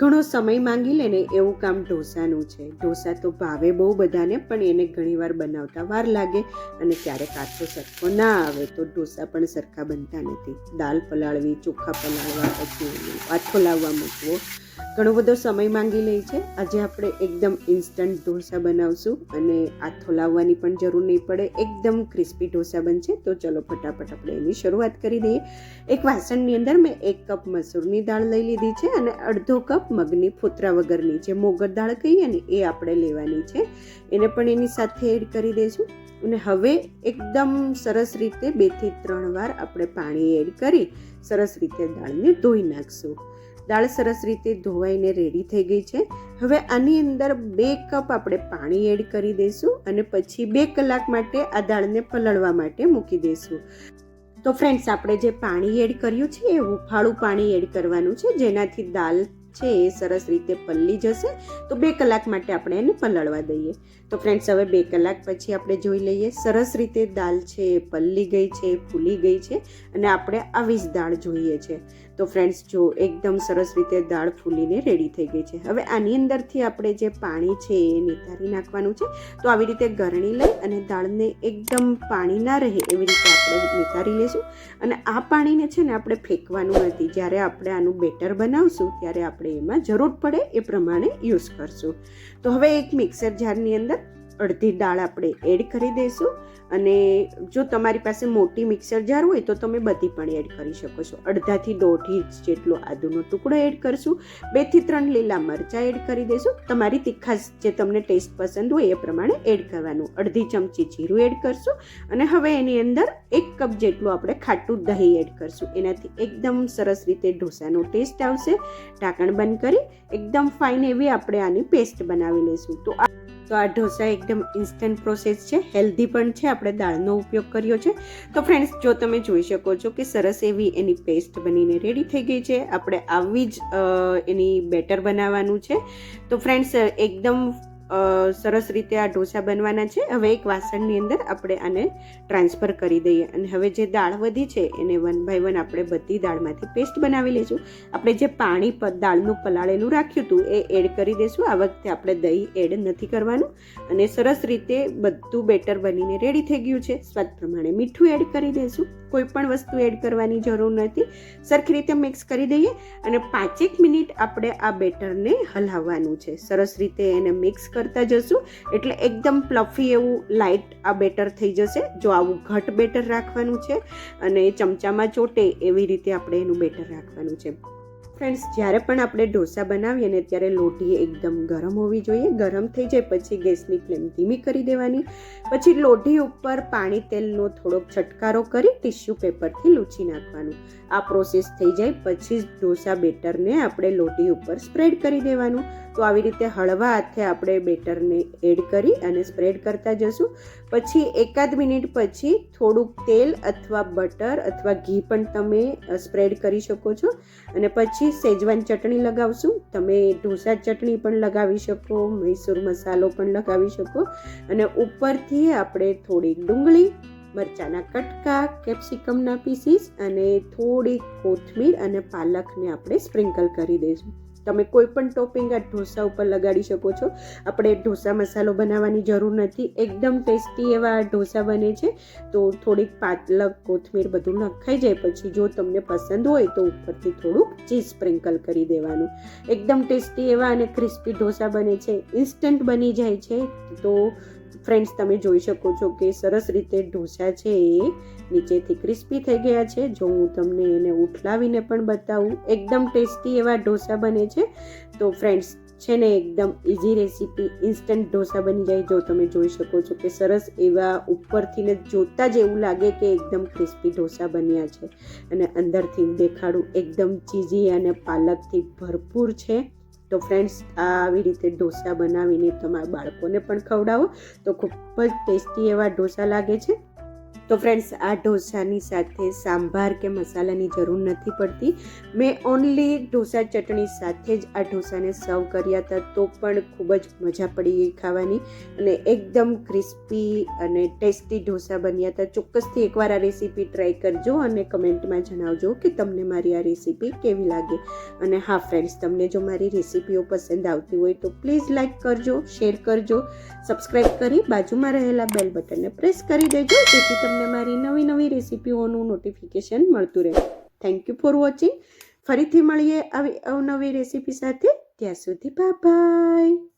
ઘણો સમય માંગી લે ને એવું કામ ઢોસાનું છે. ઢોસા તો ભાવે બહુ બધાને, પણ એને ઘણીવાર બનાવતા વાર લાગે અને ક્યારેક આથો સરખો ના આવે તો ઢોસા પણ સરખા બનતા નથી. દાળ પલાળવી, ચોખા પલાળવા, પછી આથો લાવવા મૂકવો, ઘણો બધો સમય માંગી લે છે. આજે આપણે એકદમ ઇન્સ્ટન્ટ ઢોસા બનાવશું અને આથો લાવવાની પણ જરૂર નહીં પડે, એકદમ ક્રિસ્પી ઢોસા બનશે. તો ચલો ફટાફટ આપણે એની શરૂઆત કરી દઈએ. એક વાસણની અંદર મેં 1 કપ મસૂરની દાળ લઈ લીધી છે અને અડધો કપ મગની ફોતરા વગરની જે મોગર દાળ કહીએ ને એ આપણે લેવાની છે. એને પણ એની સાથે એડ કરી દઈશું અને હવે એકદમ સરસ રીતે 2 થી 3 વાર આપણે પાણી એડ કરી સરસ રીતે દાળને ધોઈ નાખશું. દાળ સરસ રીતે ધોવાઈને રેડી થઈ ગઈ છે. હવે આની અંદર 2 કપ આપણે પાણી એડ કરી દઈશું અને પછી 2 કલાક માટે આ દાળને પલળવા માટે મૂકી દઈશું. તો ફ્રેન્ડ્સ, આપણે જે પાણી એડ કર્યું છે એ હુંફાળું પાણી એડ કરવાનું છે, જેનાથી દાળ છે એ સરસ રીતે પલળી જશે. તો 2 કલાક માટે આપણે એને પલળવા દઈએ. તો ફ્રેન્ડ્સ, હવે 2 કલાક પછી આપણે જોઈ લઈએ, સરસ રીતે દાળ છે એ પલળી ગઈ છે, ફૂલી ગઈ છે અને આપણે આવી જ દાળ જોઈએ છે. તો ફ્રેન્ડ્સ, જો એકદમ સરસ રીતે દાળ ફૂલીને રેડી થઈ ગઈ છે. હવે આની અંદરથી આપણે જે પાણી છે એ નિતારી નાખવાનું છે. તો આવી રીતે ગરણી લઈ અને દાળને એકદમ પાણી ના રહે એવી રીતે આપણે નિતારી લઈશું. અને આ પાણીને છે ને આપણે ફેંકવાનું નથી. જ્યારે આપણે આનું બેટર બનાવશું ત્યારે આપણે એમાં જરૂર પડે એ પ્રમાણે યુઝ કરશું. તો હવે એક મિક્સર જારની અંદર અડધી દાળ આપણે એડ કરી દઈશું અને જો તમારી પાસે મોટી મિક્સર જાર હોય તો તમે બધી પણ એડ કરી શકો છો. અડધાથી 1.5 ઇંચ જેટલો આદુનો ટુકડો એડ કરશું. 2 થી 3 લીલા મરચાં એડ કરી દઈશું. તમારી તીખાશ જે તમને ટેસ્ટ પસંદ હોય એ પ્રમાણે એડ કરવાનું. અડધી ચમચી જીરું એડ કરશું અને હવે એની અંદર 1 કપ જેટલું આપણે ખાટું દહીં એડ કરશું. એનાથી એકદમ સરસ રીતે ઢોસાનો ટેસ્ટ આવશે. ઢાંકણ બંધ કરી એકદમ ફાઇન એવી આપણે આની પેસ્ટ બનાવી લઈશું. તો આ ઢોસા એકદમ ઇન્સ્ટન્ટ પ્રોસેસ છે, હેલ્ધી પણ છે. આપણે દાળનો ઉપયોગ કર્યો છે. તો ફ્રેન્ડ્સ, જો તમે જોઈ શકો છો કે સરસ એવી એની પેસ્ટ બનીને રેડી થઈ ગઈ છે. આપણે આવી જ એની બેટર બનાવવાનું છે. તો ફ્રેન્ડ્સ, એકદમ સરસ રીતે આ ઢોસા બનવાના છે. હવે એક વાસણની અંદર આપણે આને ટ્રાન્સફર કરી દઈએ અને હવે જે દાળ વધી છે એને 1 બાય 1 આપણે બધી દાળમાંથી પેસ્ટ બનાવી લઈશું. આપણે જે પાણી દાળનું પલાળેલું રાખ્યું હતું એ એડ કરી દઈશું. આ વખતે આપણે દહીં એડ નથી કરવાનું અને સરસ રીતે બધું બેટર બનીને રેડી થઈ ગયું છે. સ્વાદ પ્રમાણે મીઠું એડ કરી દઈશું. કોઈ પણ વસ્તુ એડ કરવાની જરૂર નથી. સરખી રીતે મિક્સ કરી દઈએ અને 5 મિનિટ આપણે આ બેટરને હલાવવાનું છે. સરસ રીતે એને મિક્સ કરતા જશું એટલે એકદમ પ્લફી એવું લાઇટ આ બેટર થઈ જશે. જો આવું ઘટ બેટર રાખવાનું છે અને ચમચામાં ચોટે એવી રીતે આપણે એનું બેટર રાખવાનું છે. ફ્રેન્ડ્સ, જ્યારે પણ આપણે ઢોસા બનાવીએ ને ત્યારે લોઢી એકદમ ગરમ હોવી જોઈએ. ગરમ થઈ જાય પછી ગેસની ફ્લેમ ધીમી કરી દેવાની. પછી લોઢી ઉપર પાણી તેલનો થોડોક છટકારો કરી ટિશ્યુ પેપરથી લૂછી નાખવાનું. આ પ્રોસેસ થઈ જાય પછી જ ઢોસા બેટરને આપણે લોઢી ઉપર સ્પ્રેડ કરી દેવાનું. તો આવી રીતે હળવા હાથે આપણે બેટરને એડ કરી અને સ્પ્રેડ કરતા જશું. પછી 1 મિનિટ પછી થોડુંક તેલ અથવા બટર અથવા ઘી પણ તમે સ્પ્રેડ કરી શકો છો. અને પછી શેજવાન ચટણી લગાવશું. તમે ઢોસા ચટણી પણ લગાવી શકો, મૈસૂર મસાલો પણ લગાવી શકો અને ઉપરથી આપણે થોડીક ડુંગળી, મરચાંના કટકા, કેપ્સિકમના પીસીસ અને થોડીક કોથમીર અને પાલકને આપણે સ્પ્રિંકલ કરી દઈશું. તમે કોઈ પણ ટોપિંગ આ ઢોસા ઉપર લગાડી શકો છો. આપણે ઢોસા મસાલો બનાવવાની જરૂર નથી. એકદમ ટેસ્ટી એવા ઢોસા બને છે. તો થોડીક પાલક, કોથમીર બધું નખાઈ જાય પછી જો તમને પસંદ હોય તો ઉપરથી થોડુંક ચીઝ સ્પ્રિંકલ કરી દેવાનું. એકદમ ટેસ્ટી એવા અને ક્રિસ્પી ઢોસા બને છે. ઇન્સ્ટન્ટ બની જાય છે. તો ફ્રેન્ડ્સ, તમે જોઈ શકો છો કે સરસ રીતે ઢોસા છે એ નીચેથી ક્રિસ્પી થઈ ગયા છે. જો હું તમને એને ઉઠલાવીને પણ બતાવું, એકદમ ટેસ્ટી એવા ઢોસા બને છે. તો ફ્રેન્ડ્સ છે ને એકદમ ઇઝી રેસીપી, ઇન્સ્ટન્ટ ઢોસા બની જાય. જો તમે જોઈ શકો છો કે સરસ એવા ઉપરથી ને જોતા જ એવું લાગે કે એકદમ ક્રિસ્પી ઢોસા બન્યા છે અને અંદરથી દેખાડું એકદમ ચીઝી અને પાલકથી ભરપૂર છે. તો ફ્રેન્ડ્સ, આવી રીતે ઢોસા બનાવીને તમારા બાળકોને પણ ખવડાવો તો ખૂબ જ ટેસ્ટી એવા ઢોસા લાગે છે. તો ફ્રેન્ડ્સ, આ ઢોસાની સાથે સાંભાર કે મસાલાની જરૂર નથી પડતી. મેં ઓનલી ઢોસા ચટણી સાથે જ આ ઢોસાને સર્વ કર્યા હતા, તો પણ ખૂબ જ મજા પડી ગઈ ખાવાની અને એકદમ ક્રિસ્પી અને ટેસ્ટી ઢોસા બન્યા હતા. ચોક્કસથી એકવાર આ રેસીપી ટ્રાય કરજો અને કમેન્ટમાં જણાવજો કે તમને મારી આ રેસીપી કેવી લાગે. અને હા ફ્રેન્ડ્સ, તમને જો મારી રેસીપીઓ પસંદ આવતી હોય તો પ્લીઝ લાઈક કરજો, શેર કરજો, સબસ્ક્રાઈબ કરી બાજુમાં રહેલા બેલ બટનને પ્રેસ કરી દેજો, જેથી તમને મારી નવી નવી રેસીપીઓનું નોટિફિકેશન મળતું રહે. Thank you for watching. ફરીથી મળીએ આવી અવનવી રેસીપી સાથે. ત્યાં સુધી બાય બાય.